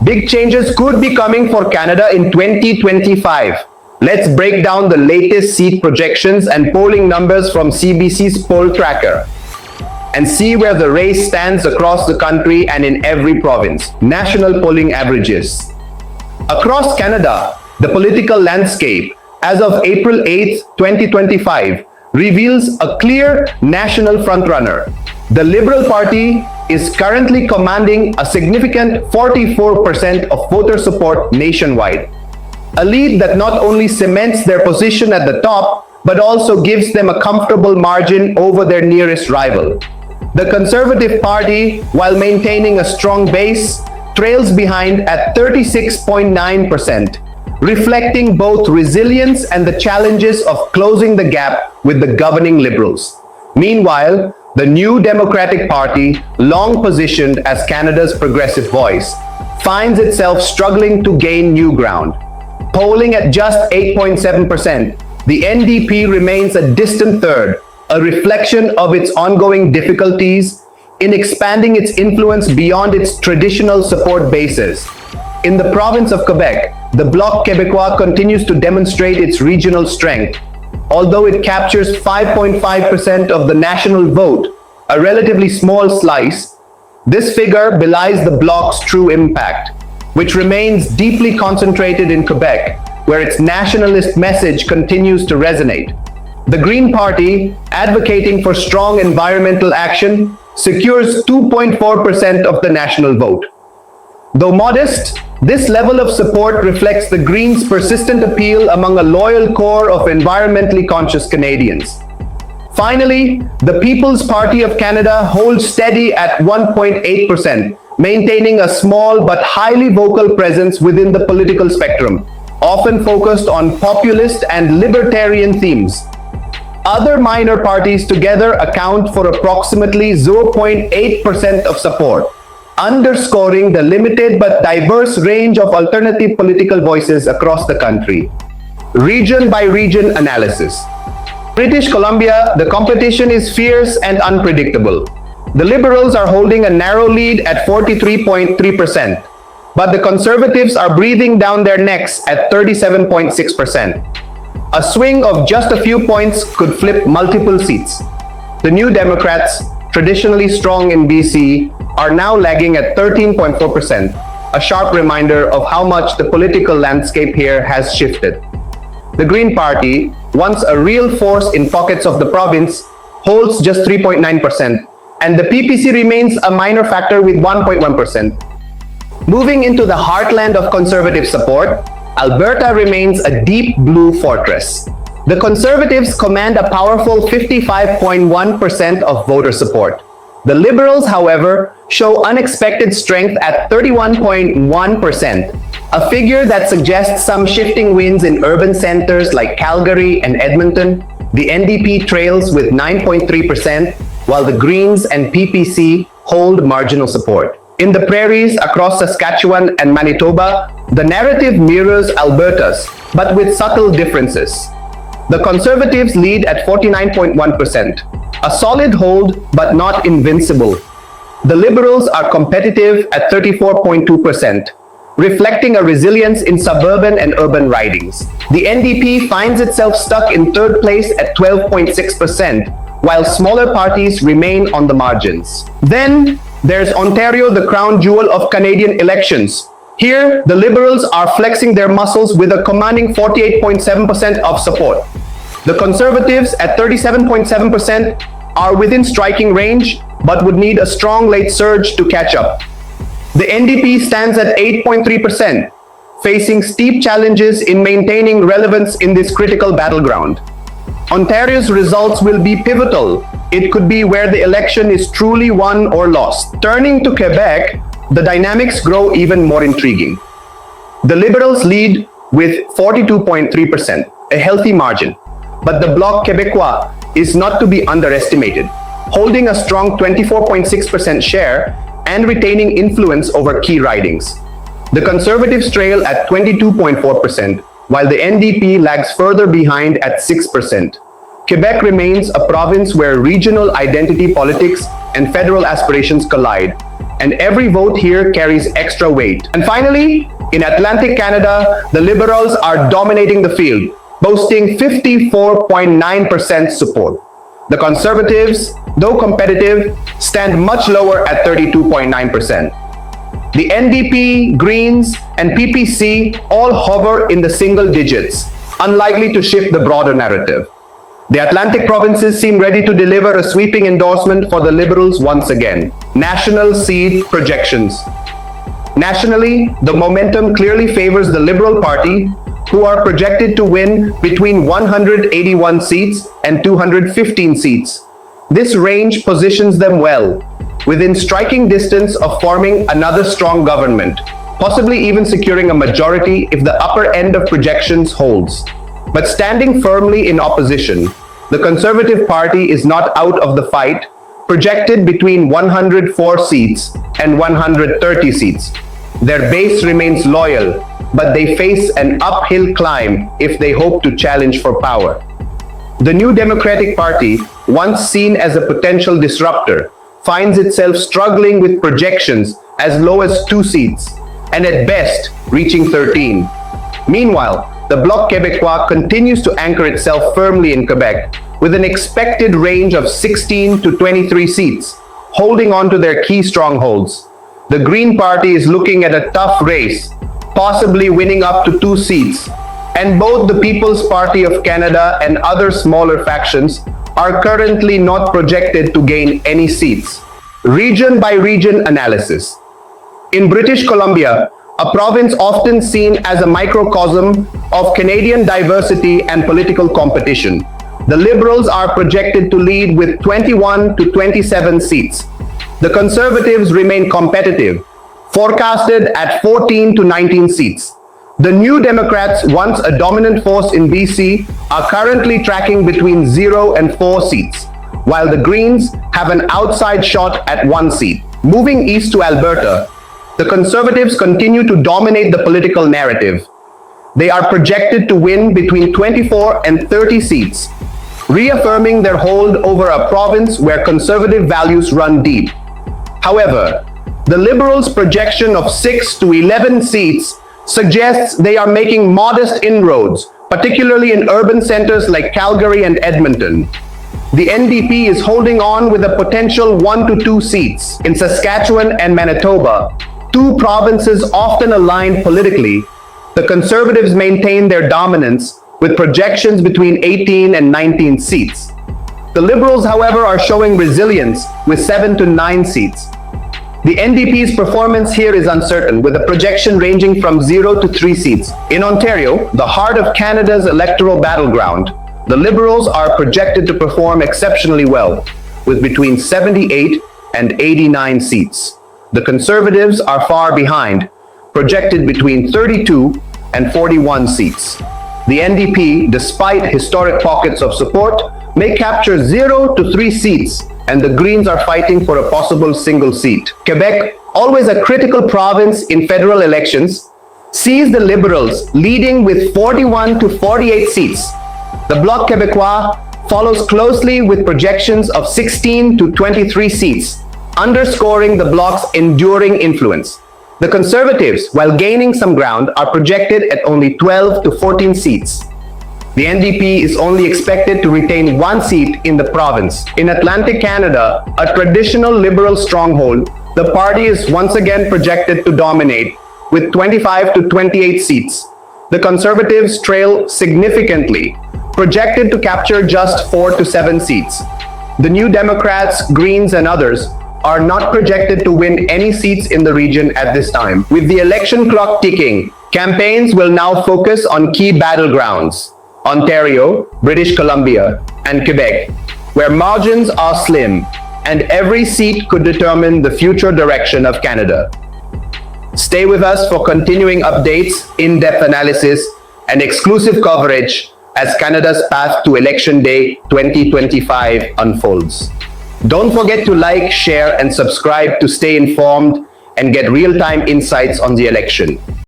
Big changes could be coming for Canada in 2025. Let's break down the latest seat projections and polling numbers from CBC's Poll Tracker and see where the race stands across the country and in every province. National polling averages. Across Canada, the political landscape as of April 8, 2025 reveals a clear national frontrunner. The Liberal Party is currently commanding a significant 44% of voter support nationwide. A lead that not only cements their position at the top, but also gives them a comfortable margin over their nearest rival. The Conservative Party, while maintaining a strong base, trails behind at 36.9%, reflecting both resilience and the challenges of closing the gap with the governing Liberals. Meanwhile, the New Democratic Party, long positioned as Canada's progressive voice, finds itself struggling to gain new ground. Polling at just 8.7%, the NDP remains a distant third, a reflection of its ongoing difficulties in expanding its influence beyond its traditional support bases. In the province of Quebec, the Bloc Québécois continues to demonstrate its regional strength. Although it captures 5.5% of the national vote, a relatively small slice, this figure belies the Bloc's true impact, which remains deeply concentrated in Quebec, where its nationalist message continues to resonate. The Green Party, advocating for strong environmental action, secures 2.4% of the national vote. Though modest, this level of support reflects the Greens' persistent appeal among a loyal core of environmentally conscious Canadians. Finally, the People's Party of Canada holds steady at 1.8%, maintaining a small but highly vocal presence within the political spectrum, often focused on populist and libertarian themes. Other minor parties together account for approximately 0.8% of support, underscoring the limited but diverse range of alternative political voices across the country. Region by region analysis. British Columbia, the competition is fierce and unpredictable. The Liberals are holding a narrow lead at 43.3%, but the Conservatives are breathing down their necks at 37.6%. A swing of just a few points could flip multiple seats. The New Democrats, traditionally strong in BC, are now lagging at 13.4%, a sharp reminder of how much the political landscape here has shifted. The Green Party, once a real force in pockets of the province, holds just 3.9%, and the PPC remains a minor factor with 1.1%. Moving into the heartland of Conservative support, Alberta remains a deep blue fortress. The Conservatives command a powerful 55.1% of voter support. The Liberals, however, show unexpected strength at 31.1%, a figure that suggests some shifting winds in urban centers like Calgary and Edmonton. The NDP trails with 9.3%, while the Greens and PPC hold marginal support. In the Prairies across Saskatchewan and Manitoba, the narrative mirrors Alberta's, but with subtle differences. The Conservatives lead at 49.1%, a solid hold but not invincible. The Liberals are competitive at 34.2%, reflecting a resilience in suburban and urban ridings. The NDP finds itself stuck in third place at 12.6%, while smaller parties remain on the margins. Then, there's Ontario, the crown jewel of Canadian elections. Here, the Liberals are flexing their muscles with a commanding 48.7% of support. The Conservatives at 37.7% are within striking range, but would need a strong late surge to catch up. The NDP stands at 8.3%, facing steep challenges in maintaining relevance in this critical battleground. Ontario's results will be pivotal. It could be where the election is truly won or lost. Turning to Quebec, the dynamics grow even more intriguing. The Liberals lead with 42.3%, a healthy margin, but the Bloc Québécois is not to be underestimated, holding a strong 24.6% share and retaining influence over key ridings. The Conservatives trail at 22.4%, while the NDP lags further behind at 6%. Quebec remains a province where regional identity politics and federal aspirations collide, and every vote here carries extra weight. And finally, in Atlantic Canada, the Liberals are dominating the field, boasting 54.9% support. The Conservatives, though competitive, stand much lower at 32.9%. The NDP, Greens, and PPC all hover in the single digits, unlikely to shift the broader narrative. The Atlantic provinces seem ready to deliver a sweeping endorsement for the Liberals once again. National seat projections. Nationally, the momentum clearly favors the Liberal Party, who are projected to win between 181 seats and 215 seats. This range positions them well, within striking distance of forming another strong government, possibly even securing a majority if the upper end of projections holds. But standing firmly in opposition, the Conservative Party is not out of the fight, projected between 104 seats and 130 seats. Their base remains loyal, but they face an uphill climb if they hope to challenge for power. The New Democratic Party, once seen as a potential disruptor, finds itself struggling with projections as low as 2 seats, and at best, reaching 13. Meanwhile, the Bloc Québécois continues to anchor itself firmly in Quebec, with an expected range of 16 to 23 seats, holding on to their key strongholds. The Green Party is looking at a tough race, possibly winning up to 2 seats, and both the People's Party of Canada and other smaller factions are currently not projected to gain any seats. Region by region analysis. In British Columbia, a province often seen as a microcosm of Canadian diversity and political competition, the Liberals are projected to lead with 21 to 27 seats. The Conservatives remain competitive, forecasted at 14 to 19 seats. The New Democrats, once a dominant force in BC, are currently tracking between 0 and 4 seats, while the Greens have an outside shot at 1 seat. Moving east to Alberta, the Conservatives continue to dominate the political narrative. They are projected to win between 24 and 30 seats, reaffirming their hold over a province where conservative values run deep. However, the Liberals' projection of 6 to 11 seats suggests they are making modest inroads, particularly in urban centers like Calgary and Edmonton. The NDP is holding on with a potential 1 to 2 seats. In Saskatchewan and Manitoba, 2 provinces often aligned politically, the Conservatives maintain their dominance with projections between 18 and 19 seats. The Liberals, however, are showing resilience with 7 to 9 seats. The NDP's performance here is uncertain, with a projection ranging from 0 to 3 seats. In Ontario, the heart of Canada's electoral battleground, the Liberals are projected to perform exceptionally well, with between 78 and 89 seats. The Conservatives are far behind, projected between 32 and 41 seats. The NDP, despite historic pockets of support, may capture 0 to 3 seats, and the Greens are fighting for a possible single seat. Quebec, always a critical province in federal elections, sees the Liberals leading with 41 to 48 seats. The Bloc Québécois follows closely with projections of 16 to 23 seats, underscoring the Bloc's enduring influence. The Conservatives, while gaining some ground, are projected at only 12 to 14 seats. The NDP is only expected to retain 1 seat in the province. In Atlantic Canada, a traditional Liberal stronghold, the party is once again projected to dominate, with 25 to 28 seats. The Conservatives trail significantly, projected to capture just 4 to 7 seats. The New Democrats, Greens, and others are not projected to win any seats in the region at this time. With the election clock ticking, campaigns will now focus on key battlegrounds: Ontario, British Columbia, and Quebec, where margins are slim, and every seat could determine the future direction of Canada. Stay with us for continuing updates, in-depth analysis, and exclusive coverage as Canada's path to Election Day 2025 unfolds. Don't forget to like, share, and subscribe to stay informed and get real-time insights on the election.